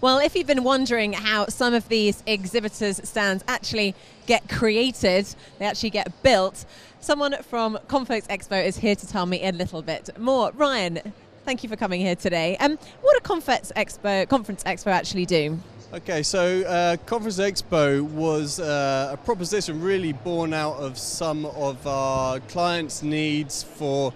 Well, if you've been wondering how some of these exhibitors' stands actually get created, they actually get built, someone from Confex Expo is here to tell me a little bit more. Ryan, thank you for coming here today. What does Confex Expo actually do? Okay, so Conference Expo was a proposition really born out of some of our clients' needs for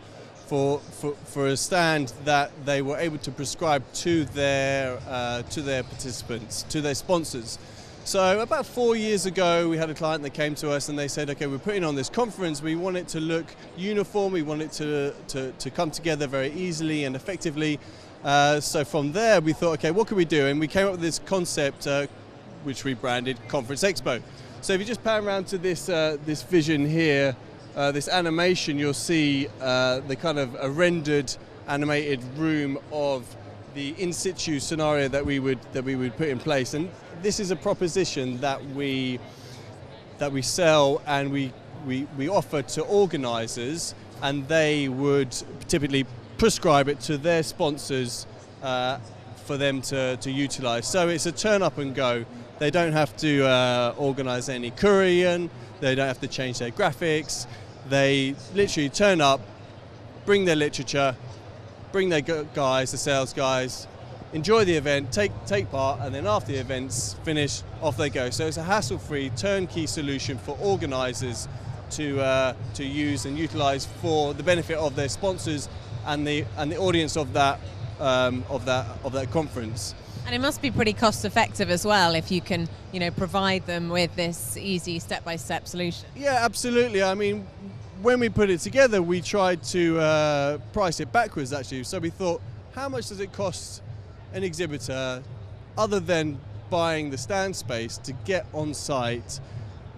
a stand that they were able to prescribe to their participants, to their sponsors. So about 4 years ago, we had a client that came to us and they said, okay, we're putting on this conference, we want it to look uniform, we want it to come together very easily and effectively. So from there we thought, okay, what can we do? And we came up with this concept which we branded Conference Expo. So if you just pan around to this vision here, this animation, you'll see the kind of a rendered animated room of the in situ scenario that we would put in place. And this is a proposition that we sell and we offer to organizers, and they would typically prescribe it to their sponsors for them to utilize. So it's a turn up and go. They don't have to organize any couriering, they don't have to change their graphics. They literally turn up, bring their literature, bring their guys, the sales guys, enjoy the event, take part, and then after the event's finished, off they go. So it's a hassle-free, turnkey solution for organisers to use and utilise for the benefit of their sponsors and the audience of that conference. And it must be pretty cost-effective as well if you can, provide them with this easy step-by-step solution. Yeah, absolutely. I mean, when we put it together, we tried to price it backwards, actually. So we thought, how much does it cost an exhibitor, other than buying the stand space, to get on site,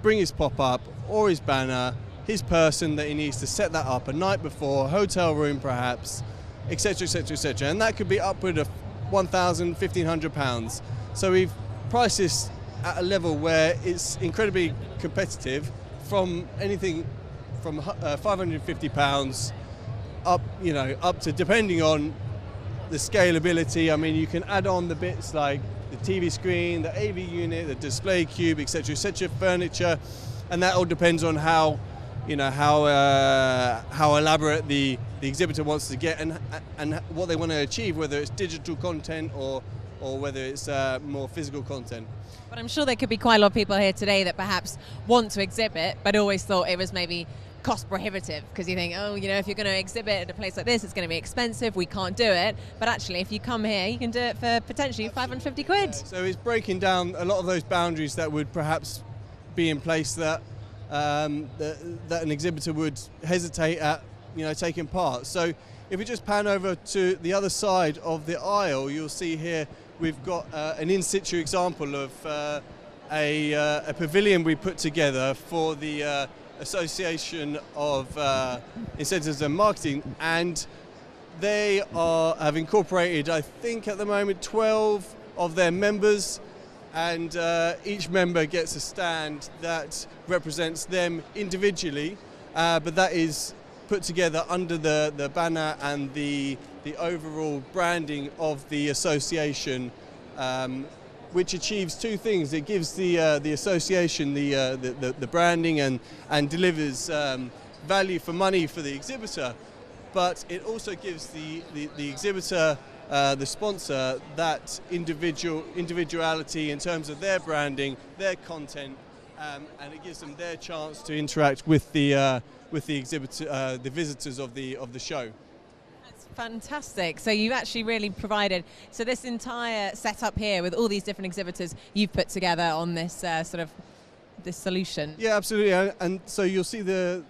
bring his pop-up or his banner, his person that he needs to set that up a night before, hotel room perhaps, etc., etc., etc. And that could be upward of £1,000, £1,500. So we've priced this at a level where it's incredibly competitive, from anything from £550 up to, depending on the scalability. I mean, you can add on the bits like the TV screen, the AV unit, the display cube, etc., furniture, and that all depends on how elaborate the exhibitor wants to get and what they want to achieve, whether it's digital content or whether it's more physical content. But I'm sure there could be quite a lot of people here today that perhaps want to exhibit, but always thought it was maybe cost prohibitive, because you think, if you're going to exhibit at a place like this, it's going to be expensive, we can't do it. But actually, if you come here, you can do it for potentially 550 quid. Yeah. So it's breaking down a lot of those boundaries that would perhaps be in place that that an exhibitor would hesitate at, taking part. So if we just pan over to the other side of the aisle, you'll see here we've got an in situ example of a pavilion we put together for the Association of Incentives and Marketing, and they have incorporated, I think at the moment, 12 of their members, and each member gets a stand that represents them individually, but that is put together under the banner and the overall branding of the association, which achieves two things. It gives the association the branding and delivers value for money for the exhibitor, but it also gives the exhibitor, the sponsor, that individuality in terms of their branding, their content, and it gives them their chance to interact with the exhibitor, the visitors of the show. Fantastic. So you actually really provided, so this entire setup here with all these different exhibitors you've put together on this this solution. Yeah, absolutely. And so you'll see the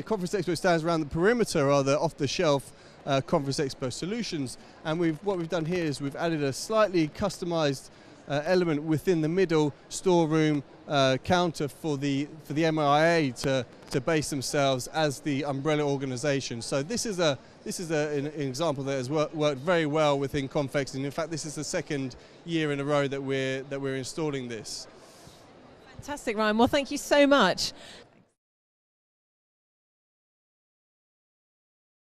Conference Expo stands around the perimeter are the off-the-shelf Conference Expo solutions. And what we've done here is we've added a slightly customized element within the middle storeroom counter for the MIA to base themselves as the umbrella organization. So this is an example that has worked very well within Confex, and in fact this is the second year in a row that we're installing this. Fantastic, Ryan. Well, thank you so much.